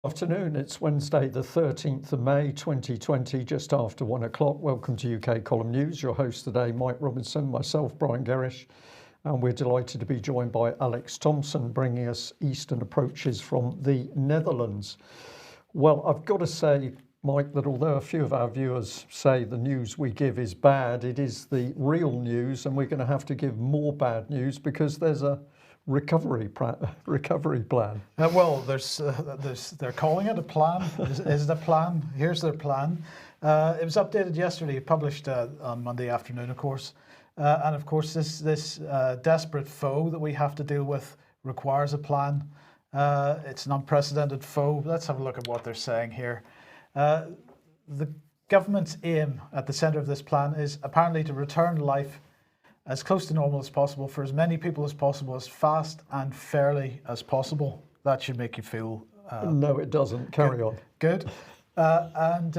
Afternoon, it's Wednesday the 13th of May 2020, just after 1 o'clock. Welcome to UK Column News. Your host today, Mike Robinson, myself, Brian Gerrish, and we're delighted to be joined by Alex Thomson, bringing us Eastern approaches from the Netherlands. Well, I've got to say, Mike, that although a few of our viewers say the news we give is bad, it is the real news, and we're going to have to give more bad news because there's a recovery plan. Well, they're calling it a plan. Is it a plan? Here's their plan. It was updated yesterday, published on Monday afternoon, of course. And of course, this desperate foe that we have to deal with requires a plan. It's an unprecedented foe. Let's have a look at what they're saying here. The government's aim at the centre of this plan is apparently to return life as close to normal as possible for as many people as possible, as fast and fairly as possible. That should make you feel... No, it doesn't. Carry on. Good. And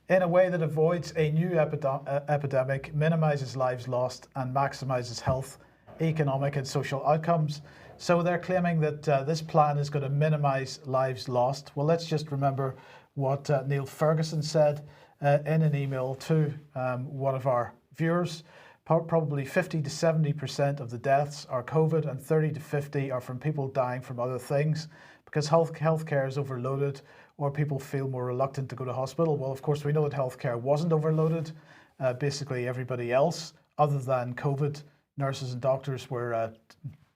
in a way that avoids a new epidemic, minimises lives lost and maximises health, economic and social outcomes. So they're claiming that this plan is going to minimise lives lost. Well, let's just remember what Neil Ferguson said in an email to one of our viewers. Probably 50 to 70% of the deaths are COVID and 30 to 50 are from people dying from other things because healthcare is overloaded or people feel more reluctant to go to hospital. Well, of course, we know that healthcare wasn't overloaded. Basically, everybody else, other than COVID, nurses and doctors were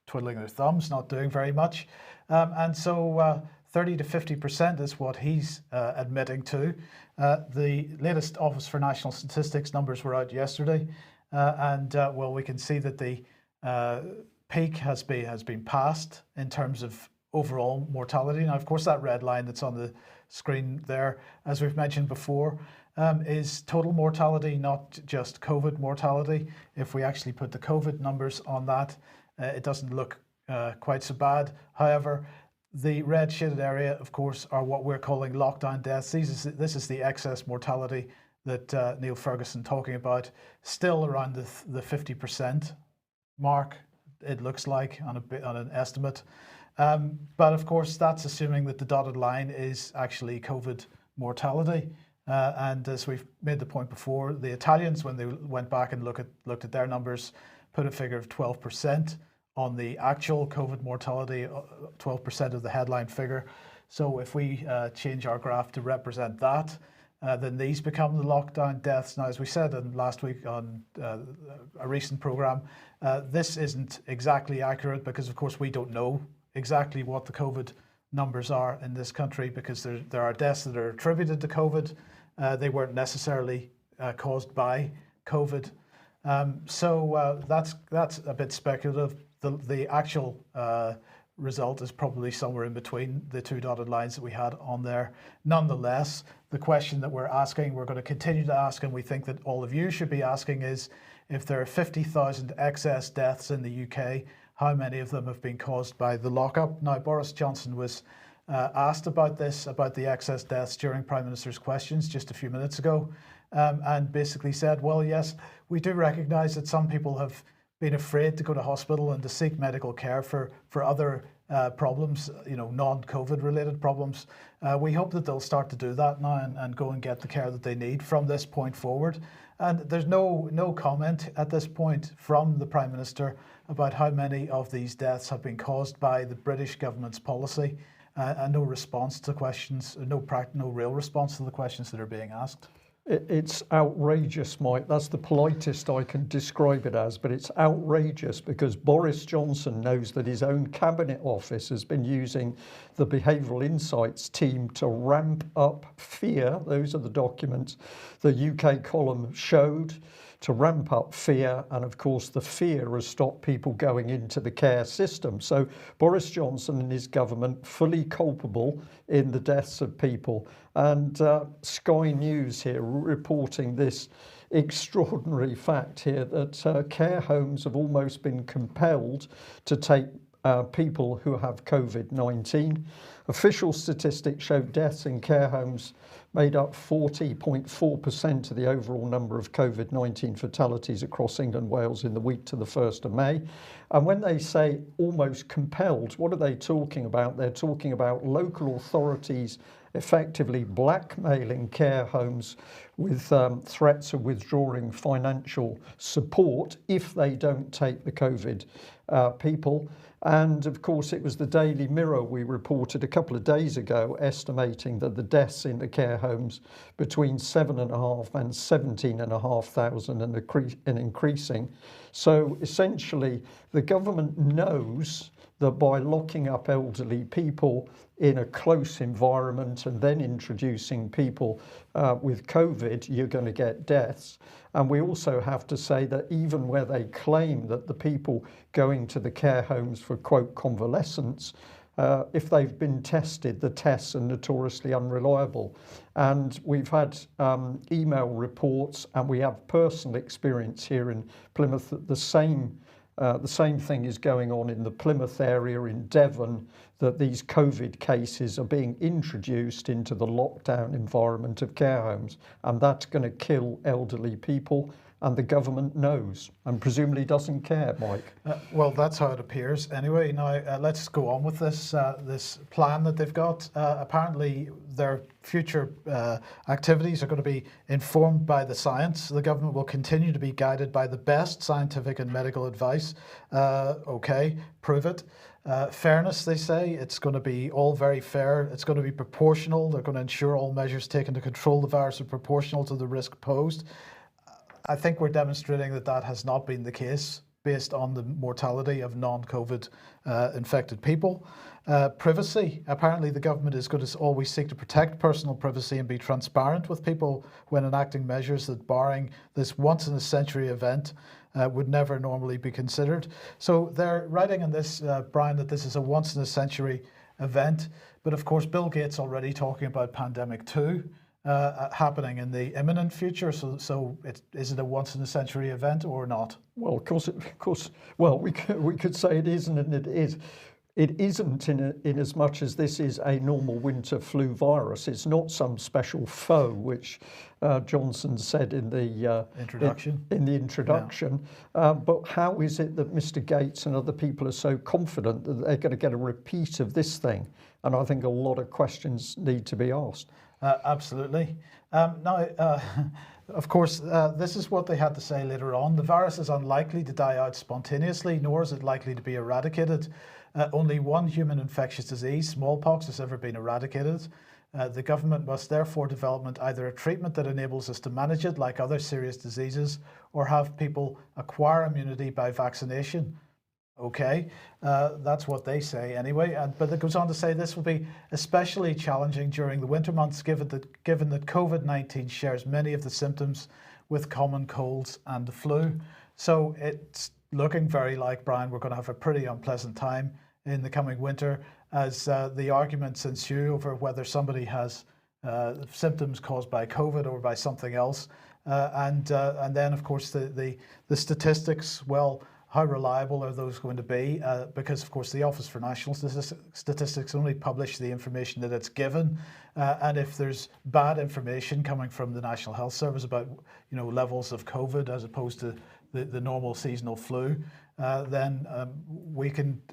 twiddling their thumbs, not doing very much. And so 30 to 50% is what he's admitting to. The latest Office for National Statistics numbers were out yesterday. Well, we can see that the peak has been passed in terms of overall mortality. Now, of course, that red line that's on the screen there, as we've mentioned before, is total mortality, not just COVID mortality. If we actually put the COVID numbers on that, it doesn't look quite so bad. However, the red shaded area, of course, are what we're calling lockdown deaths. This is the excess mortality that Neil Ferguson talking about, still around the 50% mark, it looks like, on an estimate. But of course, that's assuming that the dotted line is actually COVID mortality. And as we've made the point before, the Italians, when they went back and looked at their numbers, put a figure of 12% on the actual COVID mortality, 12% of the headline figure. So if we change our graph to represent that, then these become the lockdown deaths. Now, as we said last week on a recent programme, this isn't exactly accurate because, of course, we don't know exactly what the COVID numbers are in this country because there are deaths that are attributed to COVID. They weren't necessarily caused by COVID. So that's a bit speculative. The actual result is probably somewhere in between the two dotted lines that we had on there. Nonetheless, the question that we're asking, we're going to continue to ask, and we think that all of you should be asking, is if there are 50,000 excess deaths in the UK, how many of them have been caused by the lockup? Now, Boris Johnson was asked about this, about the excess deaths during Prime Minister's questions just a few minutes ago, and basically said, well, yes, we do recognise that some people have been afraid to go to hospital and to seek medical care for other problems, non-COVID related problems. We hope that they'll start to do that now and go and get the care that they need from this point forward. And there's no comment at this point from the Prime Minister about how many of these deaths have been caused by the British government's policy, and no response to questions, no real response to the questions that are being asked. It's outrageous, Mike. That's the politest I can describe it as, but it's outrageous because Boris Johnson knows that his own cabinet office has been using the behavioural insights team to ramp up fear. Those are the documents the UK column showed, to ramp up fear, and of course the fear has stopped people going into the care system. So Boris Johnson and his government fully culpable in the deaths of people. And Sky News here reporting this extraordinary fact here that care homes have almost been compelled to take people who have COVID-19. Official statistics show deaths in care homes made up 40.4% of the overall number of COVID-19 fatalities across England and Wales in the week to the 1st of May. And when they say almost compelled, what are they talking about? They're talking about local authorities effectively blackmailing care homes with threats of withdrawing financial support if they don't take the COVID people. And of course, it was the Daily Mirror we reported a couple of days ago estimating that the deaths in the care homes between 7,500 and 17,500 and increasing. So essentially, the government knows that by locking up elderly people in a close environment and then introducing people with COVID, you're going to get deaths. And we also have to say that even where they claim that the people going to the care homes for, quote, convalescence, if they've been tested, the tests are notoriously unreliable. And we've had email reports, and we have personal experience here in Plymouth that the same thing is going on in the Plymouth area, in Devon, that these COVID cases are being introduced into the lockdown environment of care homes, and that's going to kill elderly people, and the government knows and presumably doesn't care, Mike. Well, that's how it appears anyway. Now, let's go on with this plan that they've got. Apparently, their future activities are going to be informed by the science. The government will continue to be guided by the best scientific and medical advice. Okay, prove it. Fairness, they say. It's going to be all very fair. It's going to be proportional. They're going to ensure all measures taken to control the virus are proportional to the risk posed. I think we're demonstrating that that has not been the case based on the mortality of non-COVID infected people. Privacy. Apparently the government is going to always seek to protect personal privacy and be transparent with people when enacting measures that, barring this once-in-a-century event, would never normally be considered. So they're writing in this, Brian, that this is a once-in-a-century event. But of course, Bill Gates already talking about pandemic 2. Happening in the imminent future, so is it a once-in-a-century event or not? Well, of course. Well, we could say it isn't, and it is. It isn't in as much as this is a normal winter flu virus. It's not some special foe, which Johnson said in the introduction. In the introduction. Yeah. But how is it that Mr. Gates and other people are so confident that they're going to get a repeat of this thing? And I think a lot of questions need to be asked. Absolutely. Now, of course, this is what they had to say later on. The virus is unlikely to die out spontaneously, nor is it likely to be eradicated. Only one human infectious disease, smallpox, has ever been eradicated. The government must therefore develop either a treatment that enables us to manage it like other serious diseases, or have people acquire immunity by vaccination. Okay, that's what they say anyway. But it goes on to say this will be especially challenging during the winter months, given that COVID-19 shares many of the symptoms with common colds and the flu. So it's looking very like, Brian, we're going to have a pretty unpleasant time in the coming winter as the arguments ensue over whether somebody has symptoms caused by COVID or by something else. And then, of course, the statistics, well, how reliable are those going to be? Because, of course, the Office for National Statistics only publish the information that it's given. And if there's bad information coming from the National Health Service about, levels of COVID as opposed to the normal seasonal flu, then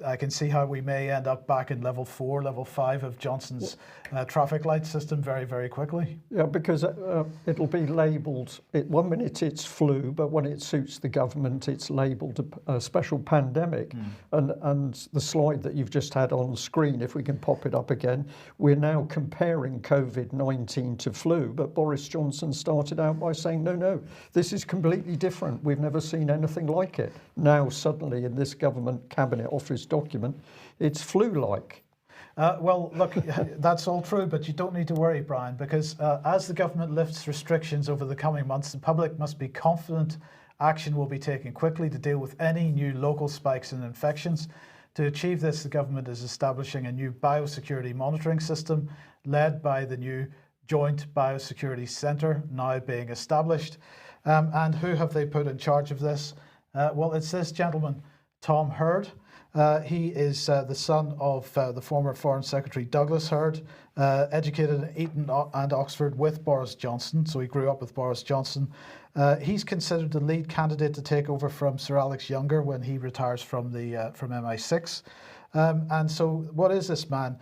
I can see how we may end up back in level 4, level 5 of Johnson's traffic light system very, very quickly. Yeah, because it'll be labelled, 1 minute it's flu, but when it suits the government, it's labelled a special pandemic. And the slide that you've just had on screen, if we can pop it up again, we're now comparing COVID-19 to flu, but Boris Johnson started out by saying, no, this is completely different. We've never seen anything like it. Now, suddenly in this government cabinet office document, it's flu-like. Well, look, that's all true, but you don't need to worry, Brian, because as the government lifts restrictions over the coming months, the public must be confident action will be taken quickly to deal with any new local spikes in infections. To achieve this, the government is establishing a new biosecurity monitoring system led by the new Joint Biosecurity Centre now being established. And who have they put in charge of this? Well, it's this gentleman, Tom Hurd. He is the son of the former Foreign Secretary Douglas Hurd, educated in Eton and Oxford with Boris Johnson, so he grew up with Boris Johnson. He's considered the lead candidate to take over from Sir Alex Younger when he retires from MI6. And so what is this man?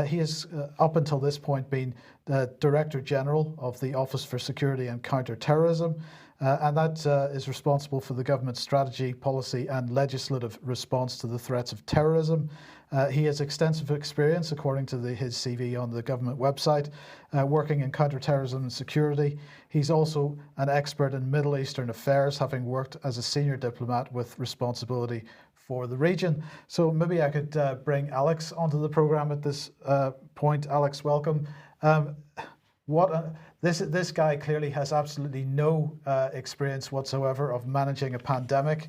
He has, up until this point, been the Director General of the Office for Security and Counter-Terrorism, and that is responsible for the government's strategy, policy and legislative response to the threats of terrorism. He has extensive experience, according to his CV on the government website, working in counter-terrorism and security. He's also an expert in Middle Eastern affairs, having worked as a senior diplomat with responsibility for the region. So maybe I could bring Alex onto the program at this point. Alex, welcome. This guy clearly has absolutely no experience whatsoever of managing a pandemic.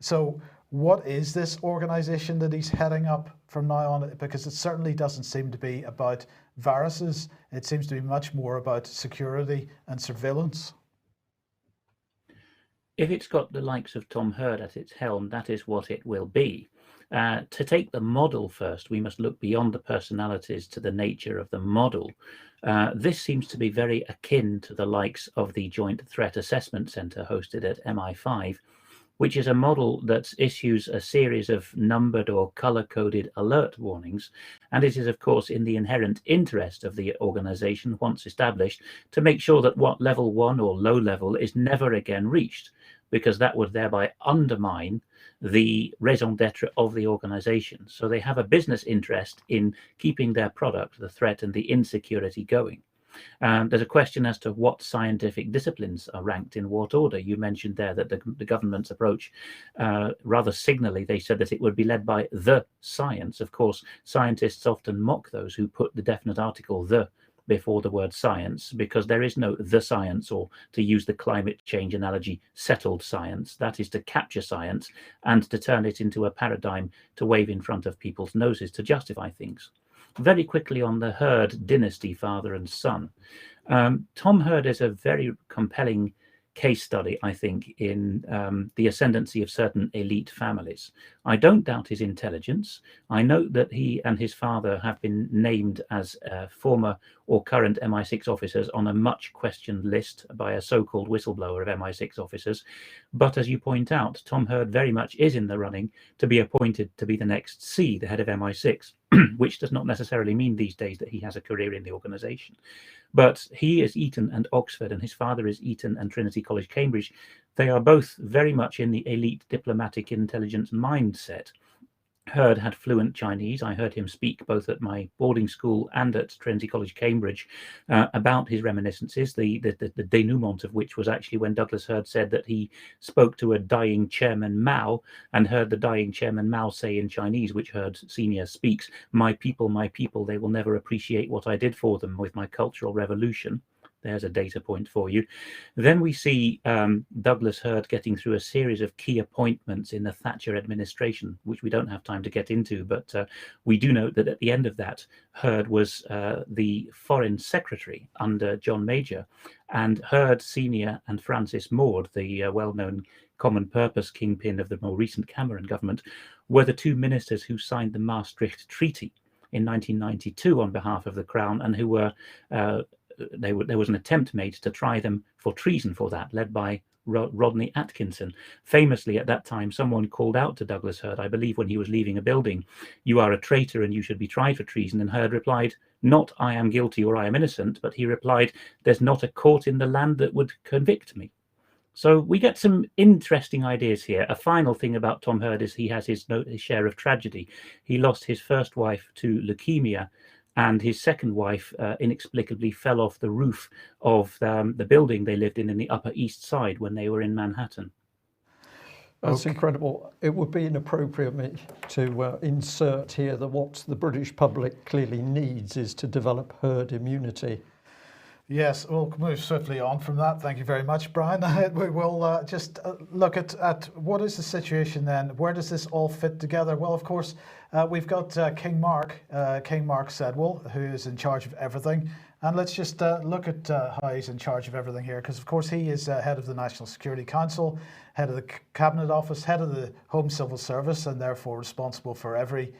So what is this organization that he's heading up from now on? Because it certainly doesn't seem to be about viruses. It seems to be much more about security and surveillance. If it's got the likes of Tom Hurd at its helm, that is what it will be. To take the model first, we must look beyond the personalities to the nature of the model. This seems to be very akin to the likes of the Joint Threat Assessment Centre hosted at MI5, which is a model that issues a series of numbered or color-coded alert warnings, and it is of course in the inherent interest of the organization, once established, to make sure that what level 1 or low level is never again reached, because that would thereby undermine the raison d'etre of the organization. So they have a business interest in keeping their product, the threat and the insecurity, going. There's a question as to what scientific disciplines are ranked in what order. You mentioned there that the government's approach, rather signally, they said that it would be led by the science. Of course, scientists often mock those who put the definite article "the" before the word science, because there is no the science, or to use the climate change analogy, settled science. That is to capture science and to turn it into a paradigm to wave in front of people's noses to justify things. Very quickly on the Hurd dynasty, father and son. Tom Hurd is a very compelling case study, I think, in the ascendancy of certain elite families. I don't doubt his intelligence. I note that he and his father have been named as former or current MI6 officers on a much questioned list by a so-called whistleblower of MI6 officers. But as you point out, Tom Hurd very much is in the running to be appointed to be the next C, the head of MI6, which does not necessarily mean these days that he has a career in the organization. But he is Eton and Oxford, and his father is Eton and Trinity College, Cambridge. They are both very much in the elite diplomatic intelligence mindset. Hurd had fluent Chinese. I heard him speak both at my boarding school and at Trinity College, Cambridge, about his reminiscences, the denouement of which was actually when Douglas Hurd said that he spoke to a dying Chairman Mao and heard the dying Chairman Mao say in Chinese, which Hurd Senior speaks, my people, they will never appreciate what I did for them with my cultural revolution. There's a data point for you. Then we see Douglas Hurd getting through a series of key appointments in the Thatcher administration, which we don't have time to get into, but we do note that at the end of that, Hurd was the Foreign Secretary under John Major, and Hurd Senior and Francis Maude, the well-known common purpose kingpin of the more recent Cameron government, were the two ministers who signed the Maastricht Treaty in 1992 on behalf of the Crown, and who were there was an attempt made to try them for treason for that, led by Rodney Atkinson. Famously, at that time, someone called out to Douglas Hurd, I believe when he was leaving a building, you are a traitor and you should be tried for treason. And Hurd replied, not I am guilty or I am innocent, but he replied, there's not a court in the land that would convict me. So we get some interesting ideas here. A final thing about Tom Hurd is he has his share of tragedy. He lost his first wife to leukemia, and his second wife inexplicably fell off the roof of the building they lived in the Upper East Side when they were in Manhattan. That's incredible. It would be inappropriate to insert here that what the British public clearly needs is to develop herd immunity. Yes, we'll move swiftly on from that. Thank you very much, Brian. We will just look at what is the situation then? Where does this all fit together? Well, of course, we've got King Mark Sedwill, who is in charge of everything And let's just look at how he's in charge of everything here, because of course he is head of the National Security Council, head of the Cabinet Office, head of the Home Civil Service, and therefore responsible for every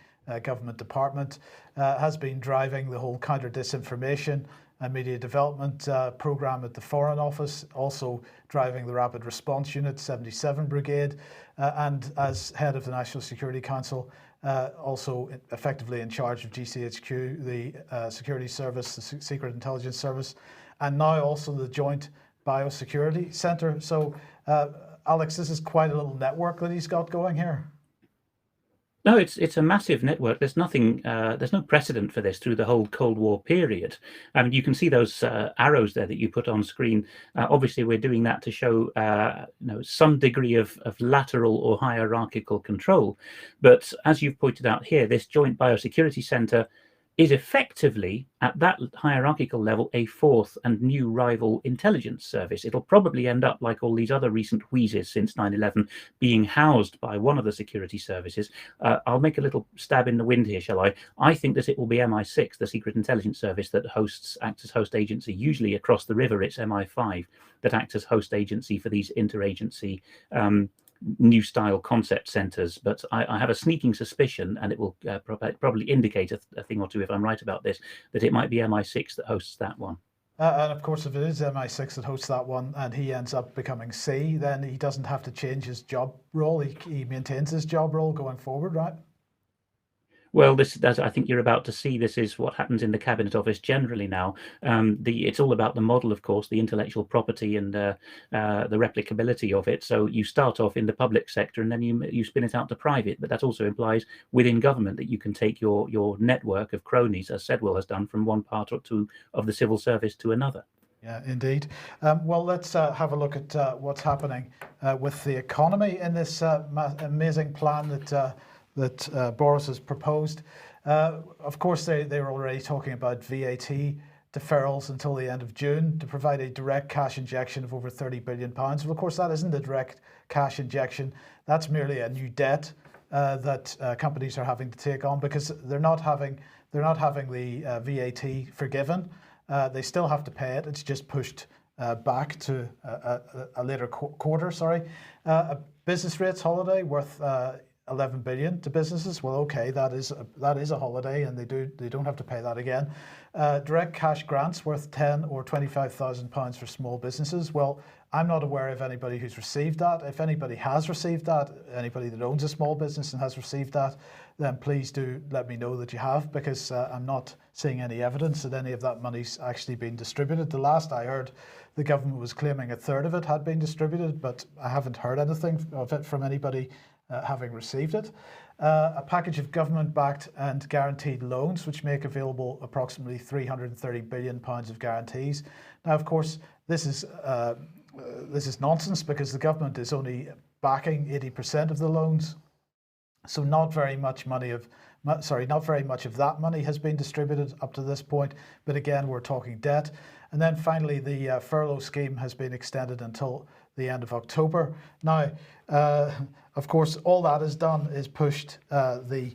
government department, has been driving the whole counter-disinformation and media development programme at the Foreign Office, also driving the Rapid Response Unit 77 Brigade, and as head of the National Security Council, also effectively in charge of GCHQ, the Security Service, the Secret Intelligence Service, and now also the Joint Biosecurity Centre. So, Alex, this is quite a little network that he's got going here. No, it's a massive network. There's nothing, there's no precedent for this through the whole Cold War period. I mean, you can see those arrows there that you put on screen. Obviously, we're doing that to show some degree of lateral or hierarchical control. But as you've pointed out here, this Joint Biosecurity Centre is effectively, at that hierarchical level, a fourth and new rival intelligence service. It'll probably end up like all these other recent wheezes since 9/11, being housed by one of the security services. I'll make a little stab in the wind here, shall I? I think that it will be MI6, the Secret Intelligence Service, that acts as host agency. Usually across the river, it's MI5 that acts as host agency for these interagency new style concept centers, but I have a sneaking suspicion, and it will probably indicate a thing or two if I'm right about this, that it might be MI6 that hosts that one. And of course, if it is MI6 that hosts that one and he ends up becoming C, then he doesn't have to change his job role. He maintains his job role going forward, right? Well, as I think you're about to see, this is what happens in the Cabinet Office generally now. It's all about the model, of course, the intellectual property and the replicability of it. So you start off in the public sector and then you spin it out to private. But that also implies within government that you can take your network of cronies, as Sedwell has done, from one part or two of the civil service to another. Yeah, indeed. Well, let's have a look at what's happening with the economy in this amazing plan that Boris has proposed. Of course, they were already talking about VAT deferrals until the end of June to provide a direct cash injection of over £30 billion. Well, of course, that isn't a direct cash injection. That's merely a new debt that companies are having to take on, because they're not having the VAT forgiven. They still have to pay it. It's just pushed back to a later quarter. A business rates holiday worth 11 billion to businesses. Well, okay, that is a holiday, and they don't have to pay that again. Direct cash grants worth 10 or 25,000 pounds for small businesses. Well, I'm not aware of anybody who's received that. If anybody has received that, anybody that owns a small business and has received that, then please do let me know that you have, because I'm not seeing any evidence that any of that money's actually been distributed. The last I heard, the government was claiming a third of it had been distributed, but I haven't heard anything of it from anybody having received it. A package of government-backed and guaranteed loans, which make available approximately £330 billion of guarantees. Now, of course, this is nonsense, because the government is only backing 80% of the loans, so not very much of that money has been distributed up to this point. But again, we're talking debt. And then finally, the furlough scheme has been extended until the end of October. Now, of course, all that has done is pushed the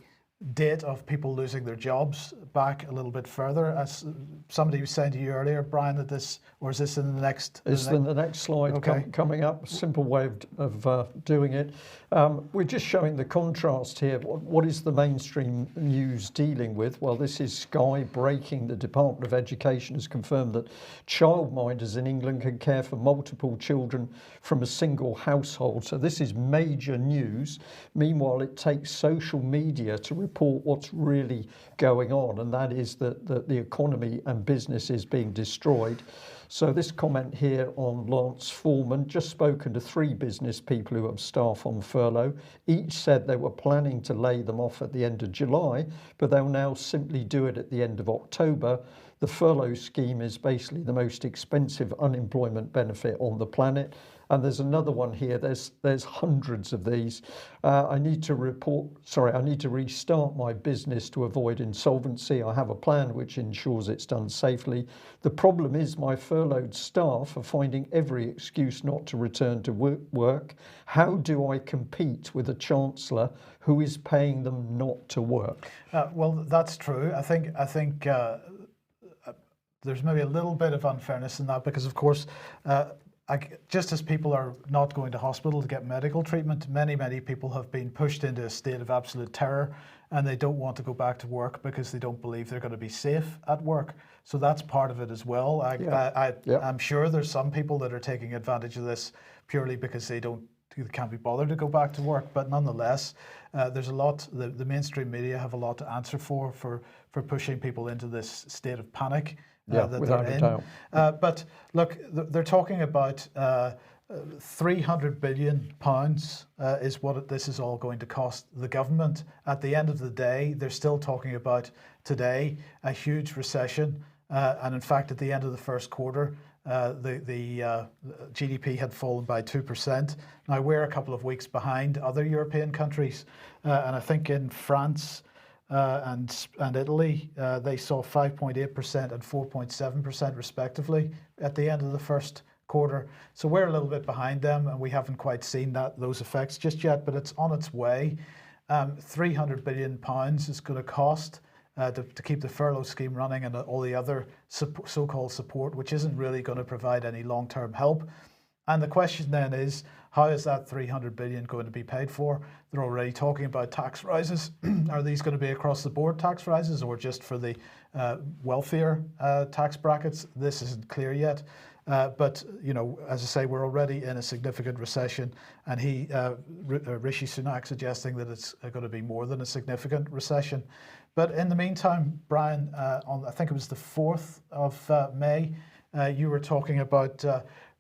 date of people losing their jobs back a little bit further. As somebody was saying to you earlier, Brian, that this, or is this in the next? It's in the next slide. Okay. Coming up. Simple way of doing it. We're just showing the contrast here. What is the mainstream news dealing with? Well, this is Sky breaking. The Department of Education has confirmed that childminders in England can care for multiple children from a single household. So this is major news. Meanwhile, it takes social media to report what's really going on, and that is that the economy and business is being destroyed. So this comment here on Lance Foreman, just spoken to 3 business people who have staff on furlough. Each said they were planning to lay them off at the end of July, but they'll now simply do it at the end of October. The furlough scheme is basically the most expensive unemployment benefit on the planet. And there's another one here. There's hundreds of these. I need to restart my business to avoid insolvency. I have a plan which ensures it's done safely. The problem is my furloughed staff are finding every excuse not to return to work. How do I compete with a chancellor who is paying them not to work? Well, that's true. I think there's maybe a little bit of unfairness in that, because of course, just as people are not going to hospital to get medical treatment, many people have been pushed into a state of absolute terror, and they don't want to go back to work because they don't believe they're going to be safe at work. So that's part of it as well. I'm sure there's some people that are taking advantage of this purely because they can't be bothered to go back to work. But nonetheless, there's a lot. The mainstream media have a lot to answer for pushing people into this state of panic that without they're a in. doubt. But look, they're talking about £300 billion is what this is all going to cost the government. At the end of the day, they're still talking about today a huge recession. And in fact, at the end of the first quarter, the GDP had fallen by 2%. Now, we're a couple of weeks behind other European countries. And I think in France and Italy, they saw 5.8% and 4.7% respectively at the end of the first quarter. So we're a little bit behind them, and we haven't quite seen those effects just yet, but it's on its way. £300 billion is going to cost to keep the furlough scheme running and all the other so-called support, which isn't really going to provide any long-term help. And the question then is, how is that £300 billion going to be paid for? They're already talking about tax rises. Are these going to be across the board tax rises, or just for the wealthier tax brackets? This isn't clear yet. But, you know, as I say, we're already in a significant recession, and Rishi Sunak suggesting that it's going to be more than a significant recession. But in the meantime, Brian, I think it was the 4th of May, you were talking about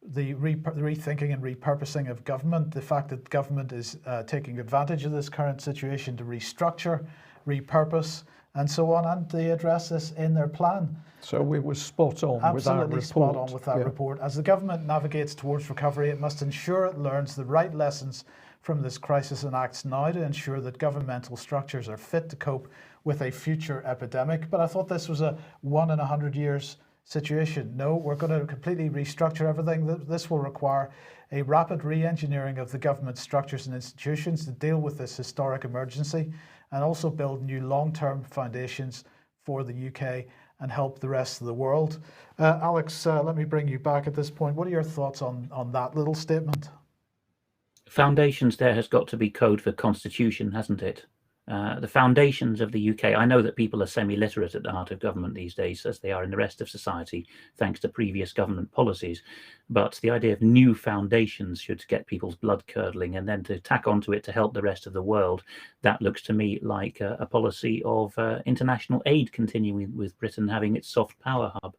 the rethinking and repurposing of government, the fact that government is taking advantage of this current situation to restructure, repurpose, and so on, and they address this in their plan. So we were spot on with that report. Absolutely spot on with that report. As the government navigates towards recovery, it must ensure it learns the right lessons from this crisis and acts now to ensure that governmental structures are fit to cope with a future epidemic. But I thought this was a 1 in 100 years situation. No, we're going to completely restructure everything. This will require a rapid re-engineering of the government structures and institutions to deal with this historic emergency, and also build new long-term foundations for the UK and help the rest of the world. Alex, let me bring you back at this point. What are your thoughts on that little statement? Foundations there has got to be code for constitution, hasn't it? The foundations of the UK, I know that people are semi-literate at the heart of government these days, as they are in the rest of society, thanks to previous government policies. But the idea of new foundations should get people's blood curdling, and then to tack onto it to help the rest of the world, that looks to me like a policy of international aid continuing, with Britain having its soft power hub.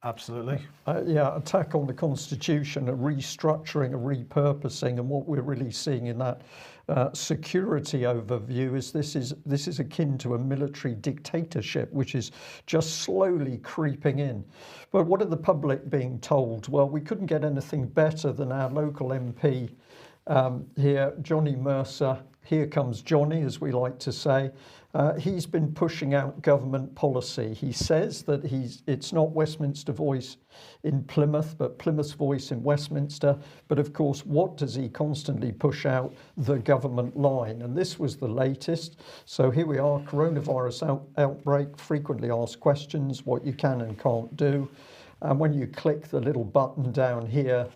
Absolutely. Attack on the constitution, a restructuring, a repurposing, and what we're really seeing in that security overview is this is akin to a military dictatorship, which is just slowly creeping in. But what are the public being told? Well, we couldn't get anything better than our local MP here, Johnny Mercer. Here comes Johnny, as we like to say. He's been pushing out government policy. He says that it's not Westminster Voice in Plymouth, but Plymouth's Voice in Westminster. But of course, what does he constantly push out? The government line. And this was the latest. So here we are, coronavirus outbreak, frequently asked questions, what you can and can't do. And when you click the little button down here,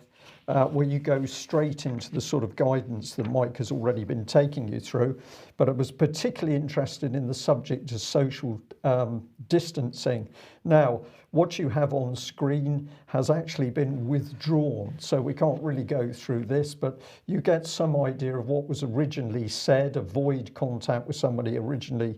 where you go straight into the sort of guidance that Mike has already been taking you through. But I was particularly interested in the subject of social distancing. Now, what you have on screen has actually been withdrawn, so we can't really go through this, but you get some idea of what was originally said: avoid contact with somebody, originally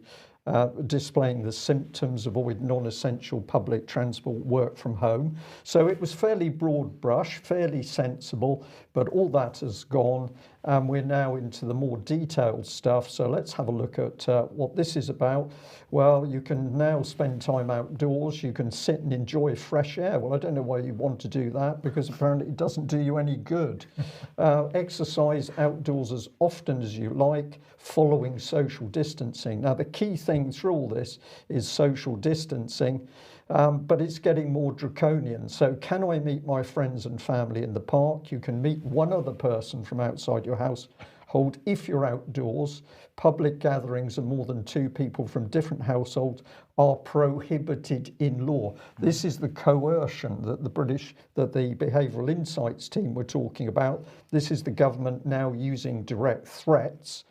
displaying the symptoms, avoid non-essential public transport, work from home. So it was fairly broad brush, fairly sensible, but all that has gone, and we're now into the more detailed stuff. So let's have a look at what this is about. Well, you can now spend time outdoors. You can sit and enjoy fresh air. Well, I don't know why you want to do that, because apparently it doesn't do you any good. Exercise outdoors as often as you like, following social distancing. Now, the key thing through all this is social distancing, but it's getting more draconian. So can I meet my friends and family in the park? You can meet one other person from outside your household. If you're outdoors, public gatherings of more than 2 people from different households are prohibited in law. This is the coercion that the Behavioural Insights team were talking about. This is the government now using direct threats.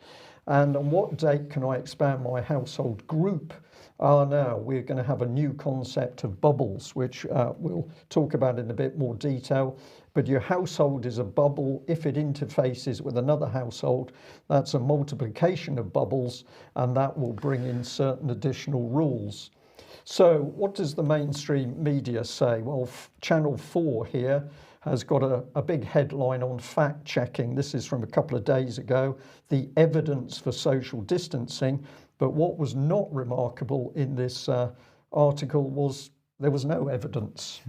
And on what date can I expand my household group? Now we're going to have a new concept of bubbles, which we'll talk about in a bit more detail. But your household is a bubble. If it interfaces with another household, that's a multiplication of bubbles, and that will bring in certain additional rules. So what does the mainstream media say? Well, Channel 4 here has got a big headline on fact checking. This is from a couple of days ago, the evidence for social distancing. But what was not remarkable in this article was there was no evidence.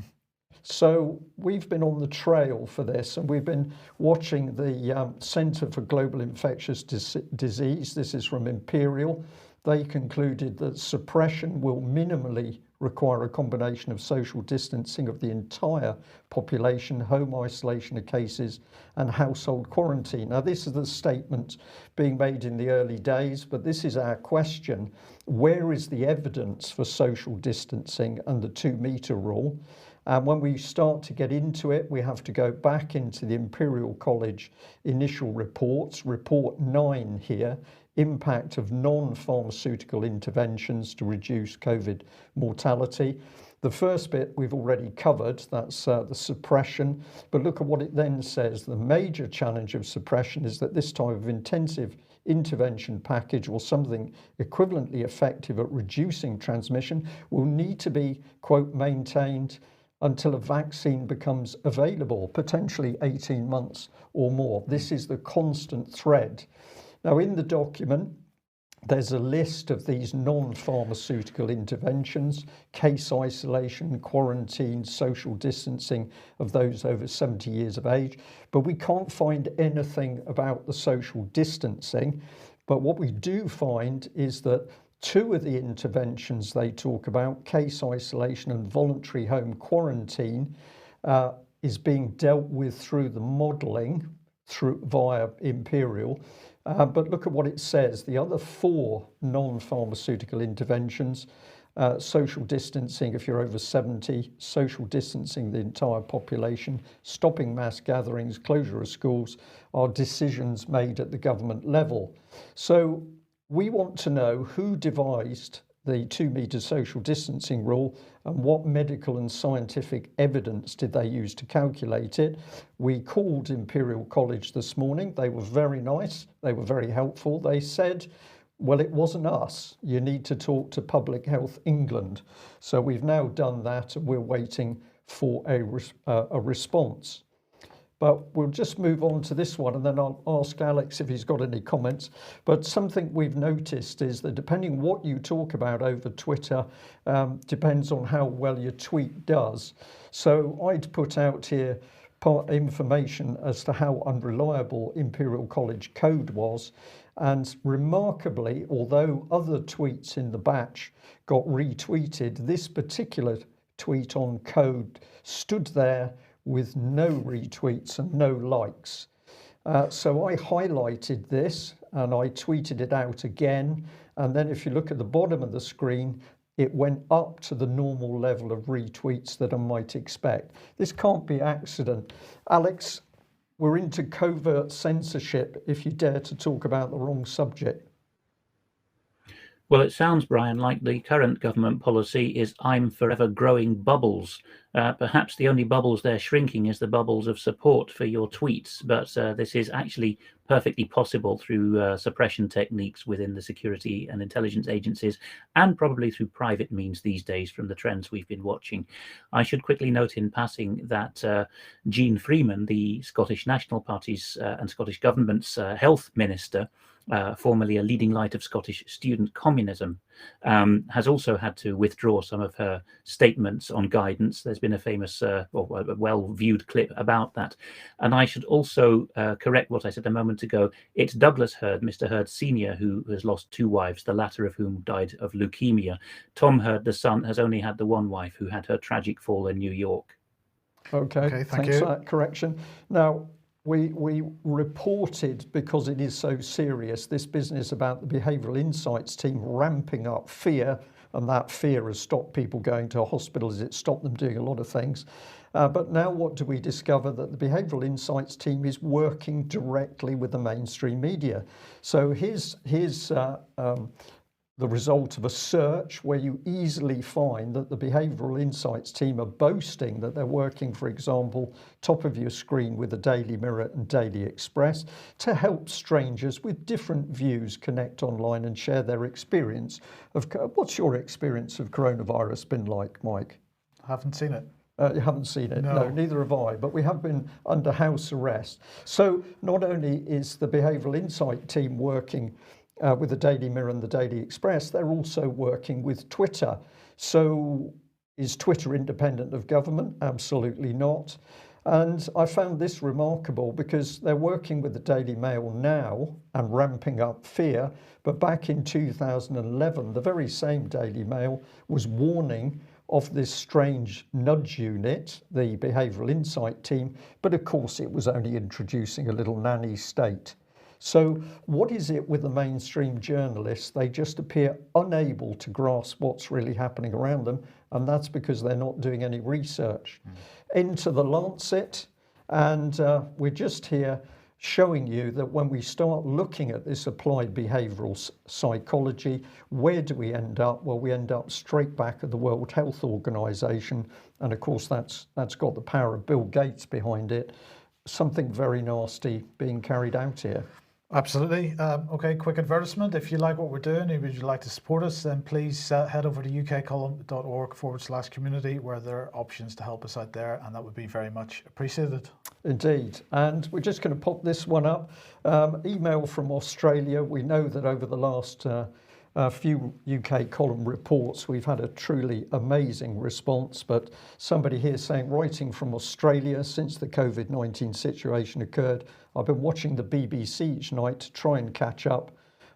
So we've been on the trail for this, and we've been watching the Centre for Global Infectious Disease. This is from Imperial. They concluded that suppression will minimally require a combination of social distancing of the entire population, home isolation of cases, and household quarantine. Now, this is the statement being made in the early days, but this is our question. Where is the evidence for social distancing and the 2-metre rule? And when we start to get into it, we have to go back into the Imperial College initial reports, report 9 here, impact of non-pharmaceutical interventions to reduce COVID mortality. The first bit we've already covered, that's the suppression, but look at what it then says. The major challenge of suppression is that this type of intensive intervention package, or something equivalently effective at reducing transmission, will need to be, quote, maintained until a vaccine becomes available, potentially 18 months or more. This is the constant thread. Now, in the document, there's a list of these non-pharmaceutical interventions: case isolation, quarantine, social distancing of those over 70 years of age. But we can't find anything about the social distancing. But what we do find is that 2 of the interventions they talk about, case isolation and voluntary home quarantine, is being dealt with through the modelling via Imperial. But look at what it says. The other 4 non-pharmaceutical interventions, social distancing if you're over 70, social distancing the entire population, stopping mass gatherings, closure of schools, are decisions made at the government level. So we want to know who devised the 2-metre social distancing rule and what medical and scientific evidence did they use to calculate it. We called Imperial College this morning. They were very nice. They were very helpful. They said, well, it wasn't us. You need to talk to Public Health England. So we've now done that, and we're waiting for a response. But we'll just move on to this one, and then I'll ask Alex if he's got any comments. But something we've noticed is that depending what you talk about over Twitter, depends on how well your tweet does. So I'd put out here information as to how unreliable Imperial College code was. And remarkably, although other tweets in the batch got retweeted, this particular tweet on code stood there with no retweets and no likes. So I highlighted this and I tweeted it out again. And then if you look at the bottom of the screen, it went up to the normal level of retweets that I might expect. This can't be accident. Alex, we're into covert censorship if you dare to talk about the wrong subject. Well, it sounds, Brian, like the current government policy is I'm forever growing bubbles. Perhaps the only bubbles they're shrinking is the bubbles of support for your tweets. But this is actually perfectly possible through suppression techniques within the security and intelligence agencies, and probably through private means these days from the trends we've been watching. I should quickly note in passing that Jean Freeman, the Scottish National Party's and Scottish Government's health minister, formerly a leading light of Scottish student communism, has also had to withdraw some of her statements on guidance. There's been a famous or a well-viewed clip about that. And I should also correct what I said a moment ago. It's Douglas Hurd, Mr. Hurd Sr., who has lost 2 wives, the latter of whom died of leukemia. Tom Hurd, the son, has only had the 1 wife who had her tragic fall in New York. Okay, thanks you. for that correction. Now, we reported, because it is so serious, this business about the behavioural insights team ramping up fear, and that fear has stopped people going to hospitals, it stopped them doing a lot of things. But now what do we discover? That the behavioural insights team is working directly with the mainstream media. So here's the result of a search where you easily find that the behavioural insights team are boasting that they're working, for example, top of your screen with the Daily Mirror and Daily Express to help strangers with different views connect online and share their experience of. What's your experience of coronavirus been like, Mike? I haven't seen it. You haven't seen it? No, neither have I, but we have been under house arrest. So not only is the behavioural insight team working with the Daily Mirror and the Daily Express, they're also working with Twitter. So is Twitter independent of government? Absolutely not. And I found this remarkable because they're working with the Daily Mail now and ramping up fear. But back in 2011, the very same Daily Mail was warning of this strange nudge unit, the behavioural insight team. But of course, it was only introducing a little nanny state. So what is it with the mainstream journalists? They just appear unable to grasp what's really happening around them, and that's because they're not doing any research. Into the Lancet, and we're just here showing you that when we start looking at this applied behavioural psychology, where do we end up? Well, we end up straight back at the World Health Organization, and of course that's got the power of Bill Gates behind it. Something very nasty being carried out here. Absolutely. Okay, quick advertisement. If you like what we're doing and would you like to support us, then please head over to ukcolumn.org/community, where there are options to help us out there, and that would be very much appreciated. Indeed. And we're just going to pop this one up. Email from Australia. We know that over the last few UK column reports, we've had a truly amazing response, but somebody here saying, writing from Australia, since the COVID-19 situation occurred, I've been watching the BBC each night to try and catch up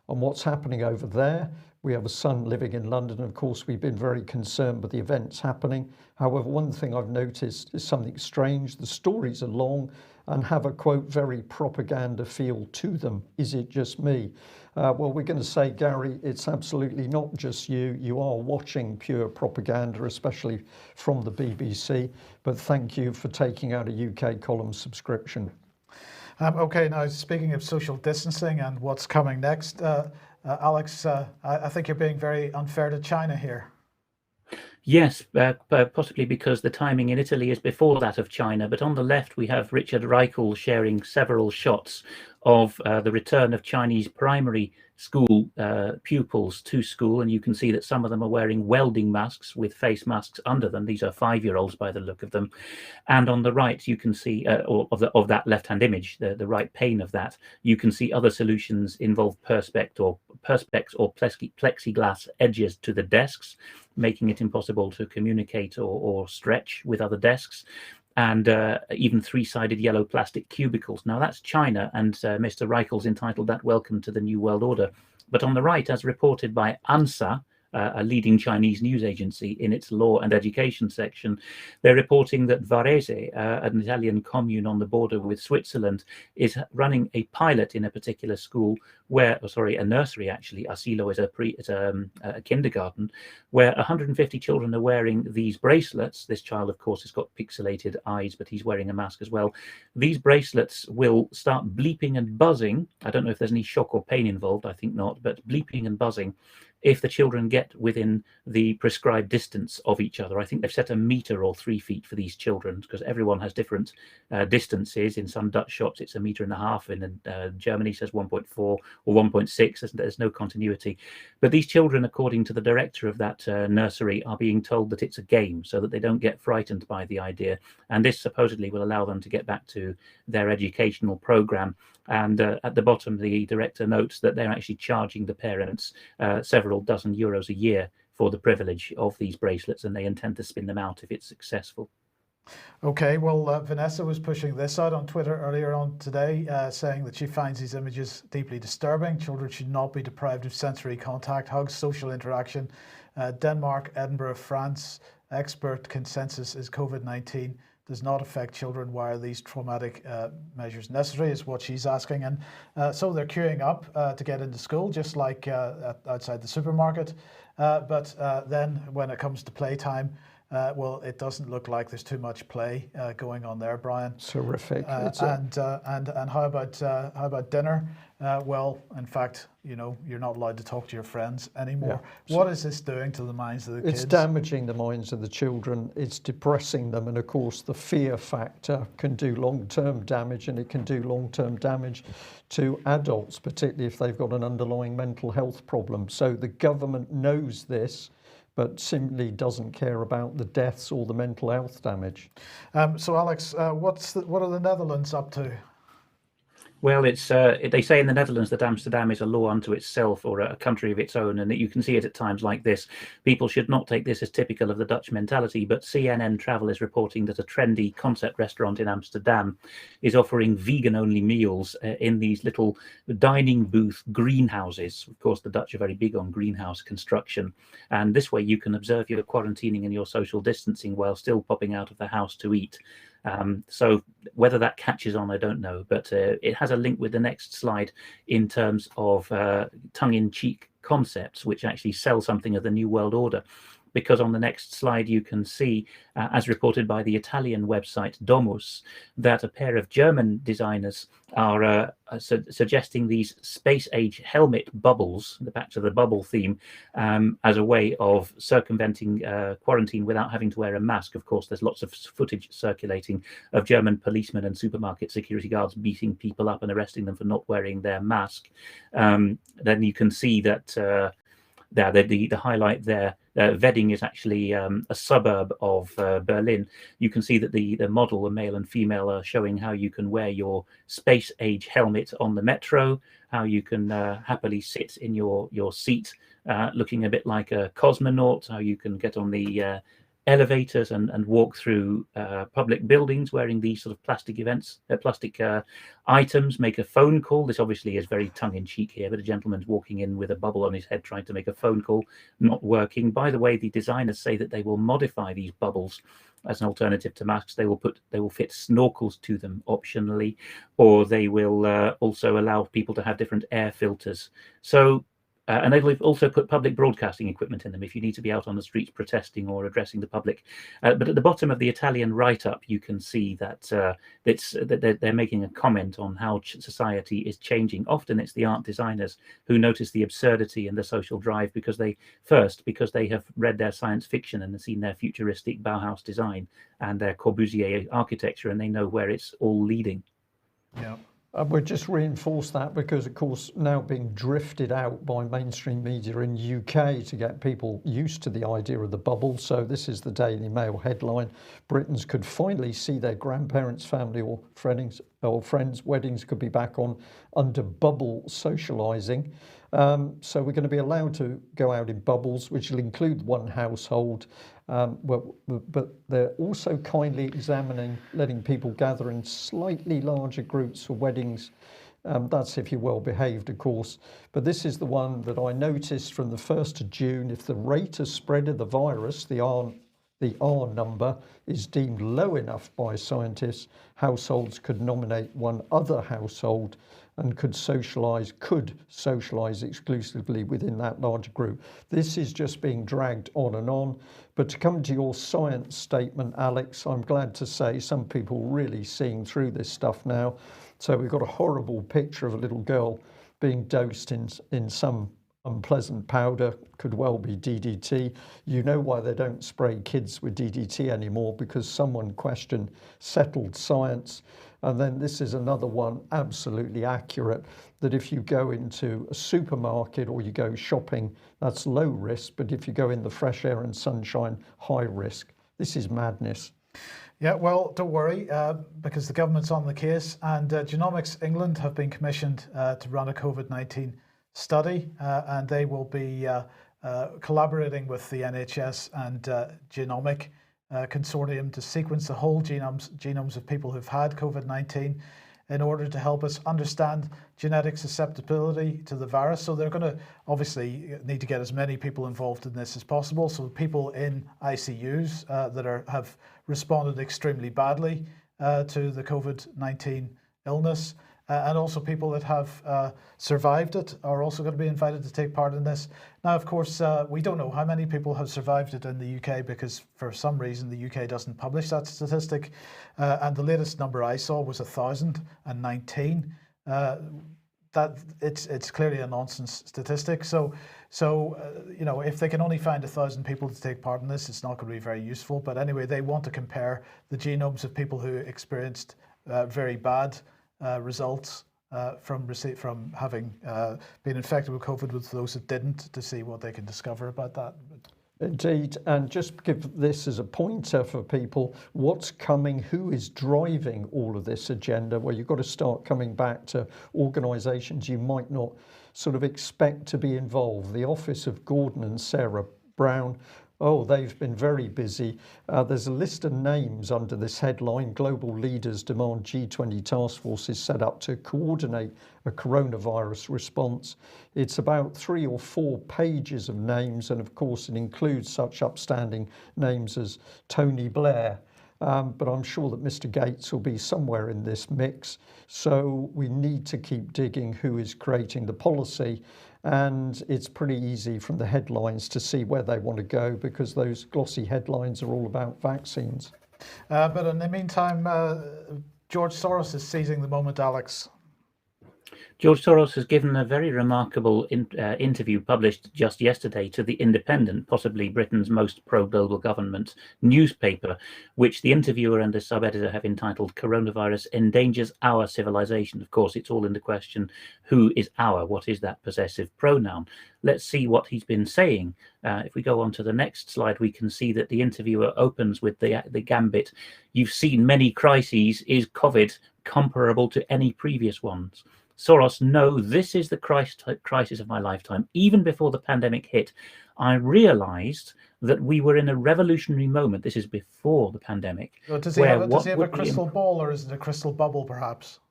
on what's happening over there. We have a son living in London. Of course, we've been very concerned with the events happening. However, one thing I've noticed is something strange. The stories are long and have a, quote, very propaganda feel to them. Is it just me? Well, we're going to say, Gary, it's absolutely not just you. You are watching pure propaganda, especially from the BBC. But thank you for taking out a UK column subscription. Okay, now speaking of social distancing and what's coming next, Alex, I think you're being very unfair to China here. Yes, possibly because the timing in Italy is before that of China. But on the left, we have Richard Reichel sharing several shots of the return of Chinese primary school pupils to school. And you can see that some of them are wearing welding masks with face masks under them. These are 5-year-olds by the look of them. And on the right, you can see, of that left-hand image, the right pane of that, you can see other solutions involve perspex or plexiglass edges to the desks, making it impossible to communicate or stretch with other desks, and even 3-sided yellow plastic cubicles. Now that's China, and Mr. Reichel's entitled that Welcome to the New World Order. But on the right, as reported by ANSA, a leading Chinese news agency, in its law and education section, they're reporting that Varese, an Italian commune on the border with Switzerland, is running a pilot in a particular school where, a nursery actually, asilo is a kindergarten, where 150 children are wearing these bracelets. This child, of course, has got pixelated eyes, but he's wearing a mask as well. These bracelets will start bleeping and buzzing. I don't know if there's any shock or pain involved, I think not, but bleeping and buzzing if the children get within the prescribed distance of each other. I think they've set a meter or 3 feet for these children, because everyone has different distances. In some Dutch shops, it's 1.5 meters. In Germany, says 1.4 or 1.6. There's no continuity. But these children, according to the director of that nursery, are being told that it's a game so that they don't get frightened by the idea. And this supposedly will allow them to get back to their educational program. And at the bottom, the director notes that they're actually charging the parents several dozen euros a year for the privilege of these bracelets, and they intend to spin them out if it's successful. Okay, well, Vanessa was pushing this out on Twitter earlier on today, saying that she finds these images deeply disturbing. Children should not be deprived of sensory contact, hugs, social interaction. Denmark, Edinburgh, France, expert consensus is COVID-19 does not affect children. Why are these traumatic measures necessary is what she's asking. And so they're queuing up to get into school, just like outside the supermarket. But then when it comes to playtime, well, it doesn't look like there's too much play going on there, Brian. Terrific. And how about dinner? Well, in fact, you're not allowed to talk to your friends anymore. Yeah. What is this doing to the minds of the kids? It's damaging the minds of the children. It's depressing them, and of course, the fear factor can do long-term damage, and it can do long-term damage to adults, particularly if they've got an underlying mental health problem. So the government knows this, but simply doesn't care about the deaths or the mental health damage. So, Alex, what are the Netherlands up to? Well, it's they say in the Netherlands that Amsterdam is a law unto itself, or a country of its own, and that you can see it at times like this. People should not take this as typical of the Dutch mentality, but CNN Travel is reporting that a trendy concept restaurant in Amsterdam is offering vegan-only meals in these little dining booth greenhouses. Of course, the Dutch are very big on greenhouse construction, and this way you can observe your quarantining and your social distancing while still popping out of the house to eat. So whether that catches on, I don't know, but it has a link with the next slide in terms of tongue-in-cheek concepts, which actually sell something of the New World Order. Because on the next slide, you can see, as reported by the Italian website Domus, that a pair of German designers are suggesting these space-age helmet bubbles, back to the bubble theme, as a way of circumventing quarantine without having to wear a mask. Of course, there's lots of footage circulating of German policemen and supermarket security guards beating people up and arresting them for not wearing their mask. Then you can see that the highlight there, Wedding is actually a suburb of Berlin. You can see that the model, the male and female, are showing how you can wear your space age helmet on the metro, how you can happily sit in your seat looking a bit like a cosmonaut, how you can get on the elevators and walk through public buildings wearing these sort of plastic items, make a phone call. This obviously is very tongue-in-cheek here, but a gentleman's walking in with a bubble on his head trying to make a phone call, not working. By the way, the designers say that they will modify these bubbles as an alternative to masks. They will fit snorkels to them optionally, or they will also allow people to have different air filters. So and they've also put public broadcasting equipment in them if you need to be out on the streets protesting or addressing the public. But at the bottom of the Italian write-up, you can see that they're making a comment on how society is changing. Often it's the art designers who notice the absurdity and the social drive because they have read their science fiction and have seen their futuristic Bauhaus design and their Corbusier architecture, and they know where it's all leading. Yeah. We'll just reinforce that because, of course, now being drifted out by mainstream media in UK to get people used to the idea of the bubble. So this is the Daily Mail headline: Britons could finally see their grandparents, family or friends' weddings could be back on under bubble socialising. So we're going to be allowed to go out in bubbles, which will include one household. But they're also kindly examining letting people gather in slightly larger groups for weddings. That's if you're well behaved, of course. But this is the one that I noticed from the 1st of June. If the rate of spread of the virus, the R number, is deemed low enough by scientists, households could nominate one other household and could socialise exclusively within that larger group. This is just being dragged on. But to come to your science statement, Alex, I'm glad to say some people really seeing through this stuff now. So we've got a horrible picture of a little girl being dosed in some unpleasant powder, could well be DDT. You know why they don't spray kids with DDT anymore, because someone questioned settled science. And then this is another one, absolutely accurate, that if you go into a supermarket or you go shopping, that's low risk, but if you go in the fresh air and sunshine, high risk. This is madness. Yeah, well, don't worry, because the government's on the case, and Genomics England have been commissioned to run a COVID-19 study, and they will be collaborating with the NHS and Genomic consortium to sequence the whole genomes of people who've had COVID-19. in order to help us understand genetic susceptibility to the virus. So they're going to obviously need to get as many people involved in this as possible. So people in ICUs that have responded extremely badly to the COVID-19 illness, and also people that have survived it are also going to be invited to take part in this. Now, of course, we don't know how many people have survived it in the UK because for some reason the UK doesn't publish that statistic. And the latest number I saw was 1,019. That it's clearly a nonsense statistic. So you know, if they can only find 1,000 people to take part in this, it's not going to be very useful. But anyway, they want to compare the genomes of people who experienced very bad results from having been infected with COVID with those that didn't, to see what they can discover about that. Indeed, and just give this as a pointer for people, what's coming, who is driving all of this agenda? Well, you've got to start coming back to organisations you might not sort of expect to be involved. The Office of Gordon and Sarah Brown, oh, they've been very busy. There's a list of names under this headline: Global leaders demand G20 task forces set up to coordinate a coronavirus response. It's about 3 or 4 pages of names, and of course it includes such upstanding names as Tony Blair. But I'm sure that Mr. Gates will be somewhere in this mix. So we need to keep digging who is creating the policy. And it's pretty easy from the headlines to see where they want to go, because those glossy headlines are all about vaccines. But in the meantime, George Soros is seizing the moment, Alex. George Soros has given a very remarkable interview published just yesterday to The Independent, possibly Britain's most pro-global government newspaper, which the interviewer and the sub-editor have entitled "Coronavirus Endangers Our Civilization." Of course, it's all in the question, who is our? What is that possessive pronoun? Let's see what he's been saying. If we go on to the next slide, we can see that the interviewer opens with the gambit: "You've seen many crises. Is COVID comparable to any previous ones?" Soros, no, this is the crisis of my lifetime. Even before the pandemic hit, I realized that we were in a revolutionary moment. This is before the pandemic. Well, does he have a crystal ball, or is it a crystal bubble, perhaps?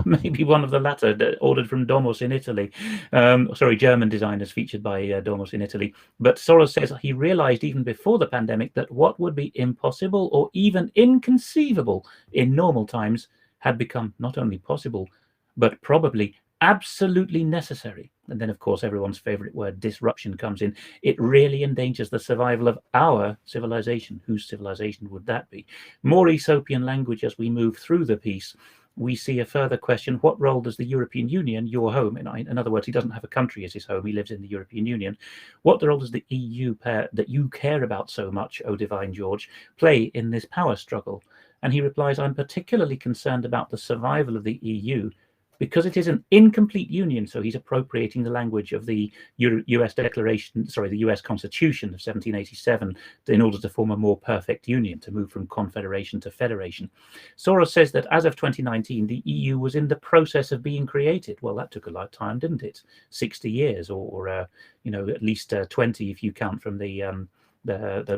Maybe one of the latter, ordered from Domos in Italy. German designers featured by Domos in Italy. But Soros says he realized even before the pandemic that what would be impossible or even inconceivable in normal times had become not only possible, but probably absolutely necessary. And then, of course, everyone's favorite word, disruption, comes in. It really endangers the survival of our civilization. Whose civilization would that be? More Aesopian language as we move through the piece. We see a further question: what role does the European Union, your home, in other words, he doesn't have a country as his home, he lives in the European Union, what role does the EU that you care about so much, O divine George, play in this power struggle? And he replies, I'm particularly concerned about the survival of the EU because it is an incomplete union. So he's appropriating the language of the US Declaration, the US Constitution of 1787 in order to form a more perfect union, to move from confederation to federation. Soros says that as of 2019, the EU was in the process of being created. Well, that took a lot of time, didn't it? 60 years or at least 20 if you count from the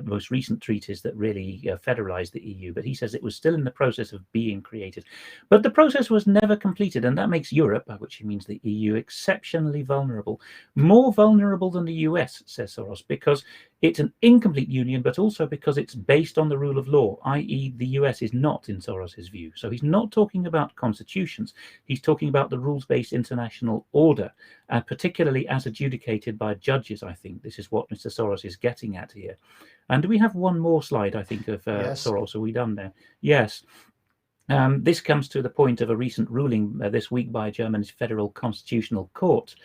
most recent treaties that really federalized the EU. But he says it was still in the process of being created. But the process was never completed, and that makes Europe, by which he means the EU, exceptionally vulnerable. More vulnerable than the US, says Soros, because it's an incomplete union, but also because it's based on the rule of law, i.e. the US is not, in Soros's view. So he's not talking about constitutions. He's talking about the rules-based international order, particularly as adjudicated by judges, I think. This is what Mr. Soros is getting at here. And do we have one more slide, I think, of Yes. Soros? Are we done there? Yes. This comes to the point of a recent ruling this week by Germany's Federal Constitutional Court,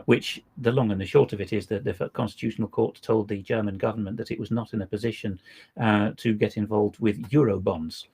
which the long and the short of it is that the Constitutional Court told the German government that it was not in a position to get involved with Eurobonds.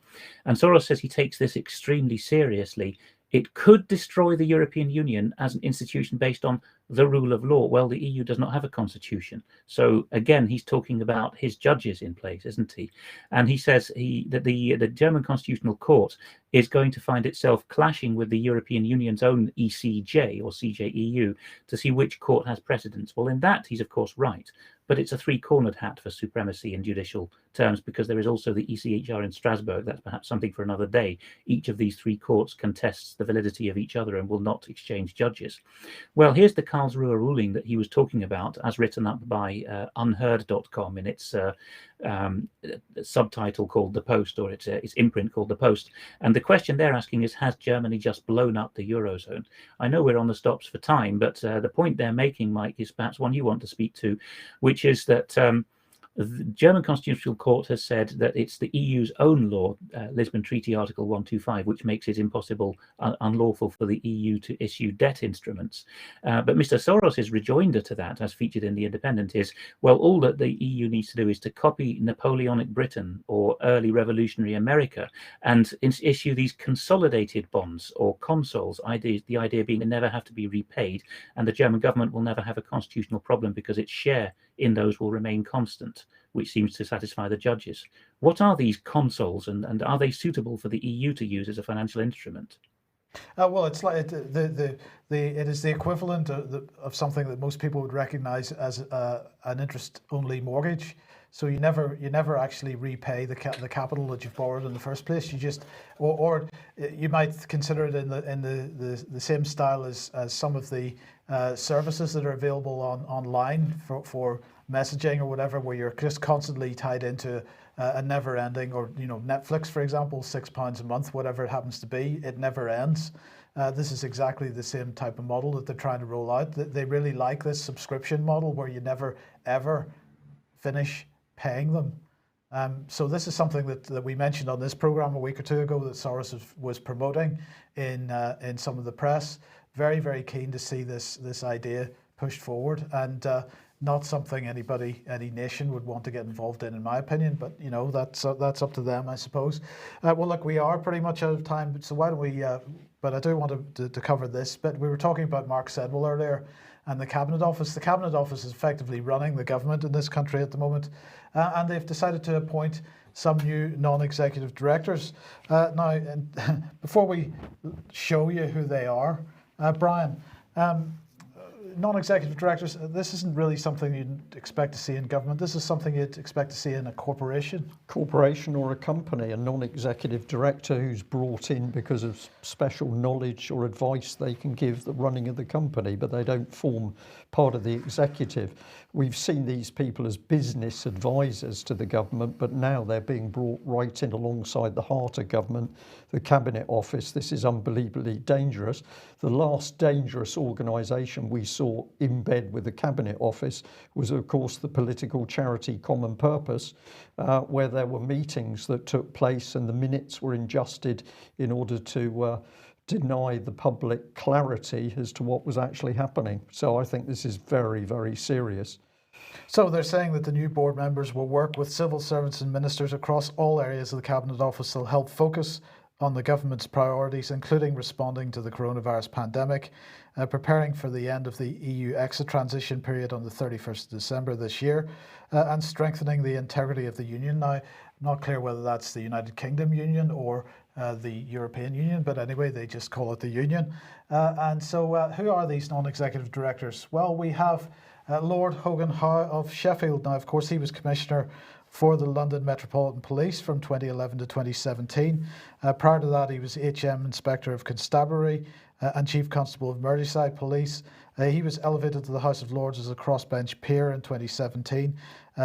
And Soros says he takes this extremely seriously. It could destroy the European Union as an institution based on the rule of law. Well, the EU does not have a constitution. So again, he's talking about his judges in place, isn't he? And he says that the German Constitutional Court is going to find itself clashing with the European Union's own ECJ or CJEU to see which court has precedence. Well, in that, he's of course right. but it's a three-cornered hat for supremacy in judicial terms, because there is also the ECHR in Strasbourg. That's perhaps something for another day. Each of these three courts contests the validity of each other and will not exchange judges. Well, here's the Karlsruhe ruling that he was talking about, as written up by unheard.com in its subtitle called The Post, or its imprint called The Post. And the question they're asking is, has Germany just blown up the Eurozone? I know we're on the stops for time, but the point they're making, Mike, is perhaps one you want to speak to, which is that the German Constitutional Court has said that it's the EU's own law, Lisbon Treaty Article 125, which makes it impossible, unlawful for the EU to issue debt instruments. But Mr. Soros' rejoinder to that, as featured in The Independent, is, well, all that the EU needs to do is to copy Napoleonic Britain or early revolutionary America and issue these consolidated bonds or consols, the idea being they never have to be repaid, and the German government will never have a constitutional problem because its share in those will remain constant, which seems to satisfy the judges. What are these consols, and are they suitable for the EU to use as a financial instrument? Well, it's like it is the equivalent of something that most people would recognise as an interest-only mortgage. So you never actually repay the capital that you've borrowed in the first place. You just, or you might consider it in the same style as some of the services that are available online for messaging or whatever, where you're just constantly tied into a never-ending, or Netflix, for example, £6 a month, whatever it happens to be, it never ends. This is exactly the same type of model that they're trying to roll out. They really like this subscription model where you never ever finish paying them. So this is something that we mentioned on this program a week or two ago that Soros was promoting in some of the press. Very, very keen to see this idea pushed forward, and not something any nation would want to get involved in my opinion. But that's up to them, I suppose. Well, look, we are pretty much out of time, so why don't we? But I do want to cover this. But we were talking about Mark Sedwill earlier and the Cabinet Office. The Cabinet Office is effectively running the government in this country at the moment, and they've decided to appoint some new non-executive directors. Now, before we show you who they are, Brian, non-executive directors, this isn't really something you'd expect to see in government. This is something you'd expect to see in a corporation. Corporation or a company, a non-executive director who's brought in because of special knowledge or advice they can give the running of the company, but they don't form part of the executive. We've seen these people as business advisors to the government, but now they're being brought right in alongside the heart of government, the Cabinet Office. This is unbelievably dangerous. The last dangerous organisation we saw in bed with the Cabinet Office was, of course, the political charity Common Purpose, where there were meetings that took place and the minutes were ingested in order to deny the public clarity as to what was actually happening. So I think this is very, very serious. So they're saying that the new board members will work with civil servants and ministers across all areas of the Cabinet Office to help focus on the government's priorities, including responding to the coronavirus pandemic, preparing for the end of the EU exit transition period on the 31st of December this year, and strengthening the integrity of the Union. Now, I'm not clear whether that's the United Kingdom Union or the European Union, but anyway, they just call it the Union. And so who are these non-executive directors? Well, we have Lord Hogan Howe of Sheffield. Now, of course, he was Commissioner for the London Metropolitan Police from 2011 to 2017. Prior to that, he was HM Inspector of Constabulary and Chief Constable of Merseyside Police. He was elevated to the House of Lords as a crossbench peer in 2017.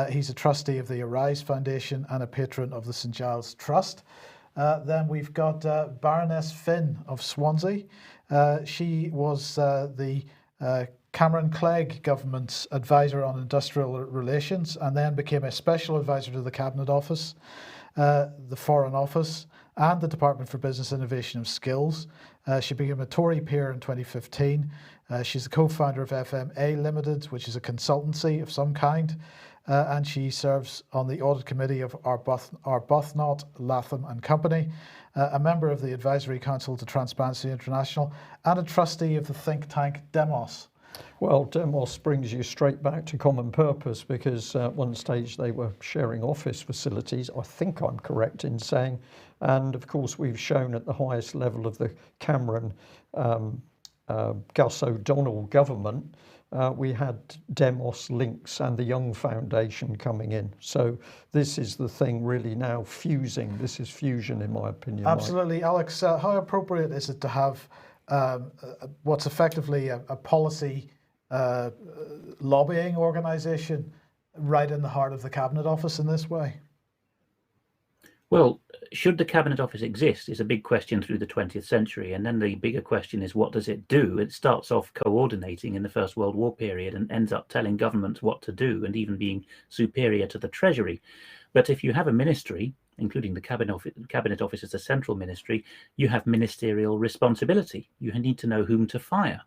He's a trustee of the Arise Foundation and a patron of the St Giles Trust. Then we've got Baroness Finn of Swansea. She was the Cameron Clegg government's advisor on industrial relations, and then became a special advisor to the Cabinet Office, the Foreign Office, and the Department for Business Innovation and Skills. She became a Tory peer in 2015. She's the co-founder of FMA Limited, which is a consultancy of some kind, and she serves on the audit committee of Arbuthnot, Latham and Company, a member of the Advisory Council to Transparency International, and a trustee of the think tank Demos. Well, Demos brings you straight back to Common Purpose, because at one stage they were sharing office facilities, I think I'm correct in saying, and of course we've shown at the highest level of the Cameron Gus O'Donnell government, we had Demos Links and the Young Foundation coming in. So this is the thing really now fusing. This is fusion, in my opinion. Absolutely. Mike. Alex, how appropriate is it to have what's effectively a policy lobbying organisation right in the heart of the Cabinet Office in this way? Well, should the Cabinet Office exist is a big question through the 20th century. And then the bigger question is, what does it do? It starts off coordinating in the First World War period and ends up telling governments what to do and even being superior to the Treasury. But if you have a ministry, including the Cabinet Office as a central ministry, you have ministerial responsibility. You need to know whom to fire.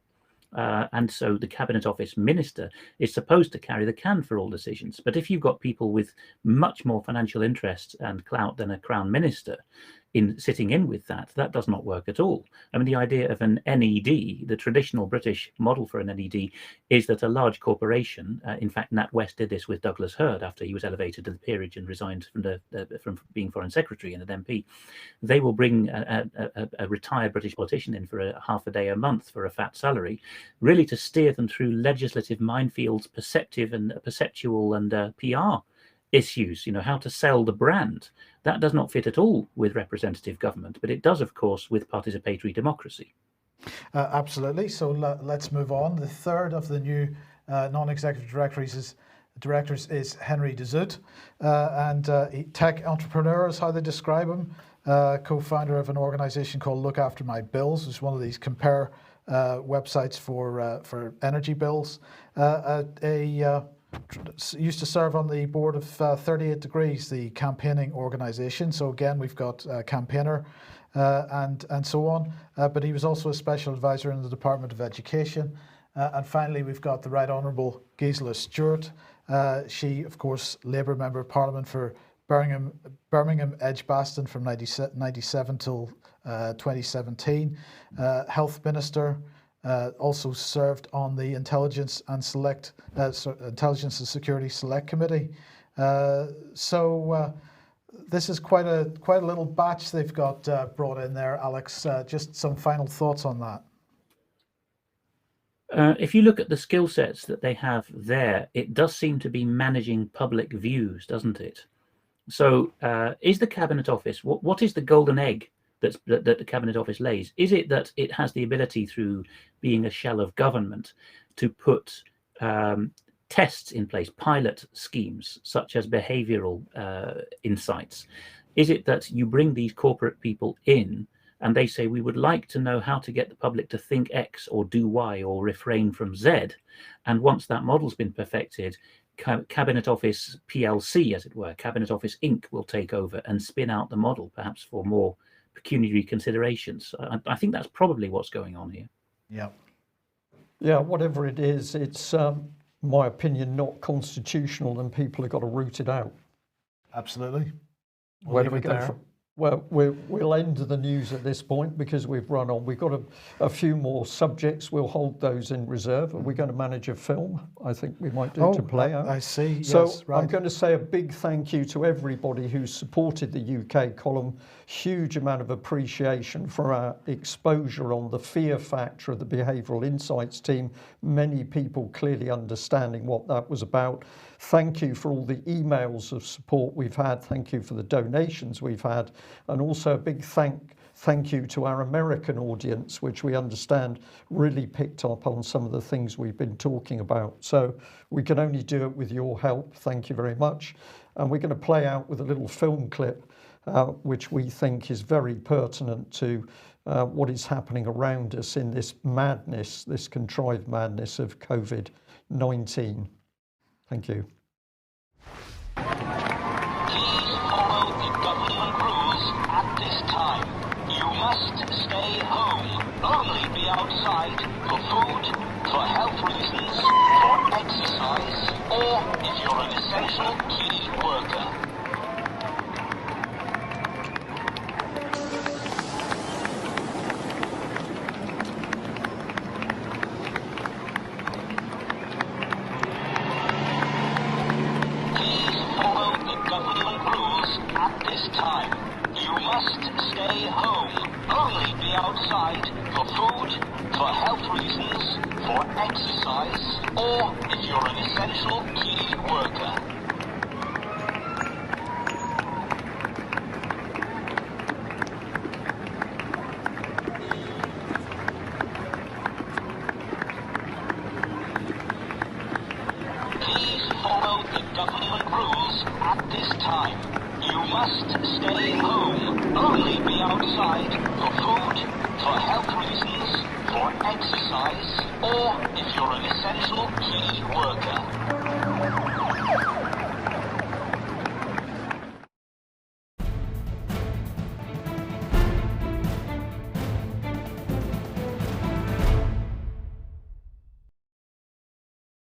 And so the Cabinet Office minister is supposed to carry the can for all decisions. But if you've got people with much more financial interest and clout than a Crown Minister in sitting in with that, that does not work at all. I mean, the idea of an NED, the traditional British model for an NED, is that a large corporation, in fact, Nat West did this with Douglas Hurd after he was elevated to the peerage and resigned from being Foreign Secretary and an MP. They will bring a retired British politician in for half a day a month for a fat salary, really to steer them through legislative minefields, perceptual and PR issues, how to sell the brand. That does not fit at all with representative government, but it does, of course, with participatory democracy. Absolutely. So let's move on. The third of the new non-executive directors is Henry de Zoet, and tech entrepreneur is how they describe him, co-founder of an organization called Look After My Bills, which is one of these compare websites for energy bills. Used to serve on the board of 38 Degrees, the campaigning organization. So again, we've got campaigner and so on. But he was also a special advisor in the Department of Education. And finally, we've got the Right Honourable Gisela Stewart. She, of course, Labour Member of Parliament for Birmingham Edgbaston from 97 till 2017. Health Minister. Also served on the Intelligence and Security Select Committee. So this is quite a little batch they've got brought in there, Alex. Just some final thoughts on that. If you look at the skill sets that they have there, it does seem to be managing public views, doesn't it? So is the Cabinet Office, what is the golden egg that the Cabinet Office lays? Is it that it has the ability, through being a shell of government, to put tests in place, pilot schemes, such as behavioral insights? Is it that you bring these corporate people in and they say, we would like to know how to get the public to think X or do Y or refrain from Z? And once that model's been perfected, Cabinet Office PLC, as it were, Cabinet Office Inc. will take over and spin out the model, perhaps for more pecuniary considerations. I think that's probably what's going on here. Yeah, whatever it is, it's, my opinion, not constitutional, and people have got to root it out. Absolutely. Where do we go from? Well, we'll end the news at this point because we've run on. We've got a few more subjects. We'll hold those in reserve. Are we going to manage a film? I think we might do to play out. I see. So yes, right. I'm going to say a big thank you to everybody who supported the UK column. Huge amount of appreciation for our exposure on the fear factor of the Behavioural Insights team. Many people clearly understanding what that was about. Thank you for all the emails of support we've had. Thank you for the donations we've had. And also a big thank you to our American audience, which we understand really picked up on some of the things we've been talking about. So we can only do it with your help. Thank you very much. And we're going to play out with a little film clip, which we think is very pertinent to what is happening around us in this madness, this contrived madness of COVID-19. Thank you. Please follow the government rules at this time. You must stay home. Only be outside for food, for health reasons, for exercise, or if you're an essential key worker. Outside for food, for health reasons, for exercise, or if you're an essential key worker. Please follow the government rules at this time. You must stay home, only be outside for food, for health reasons, for exercise, or if you're an essential key worker.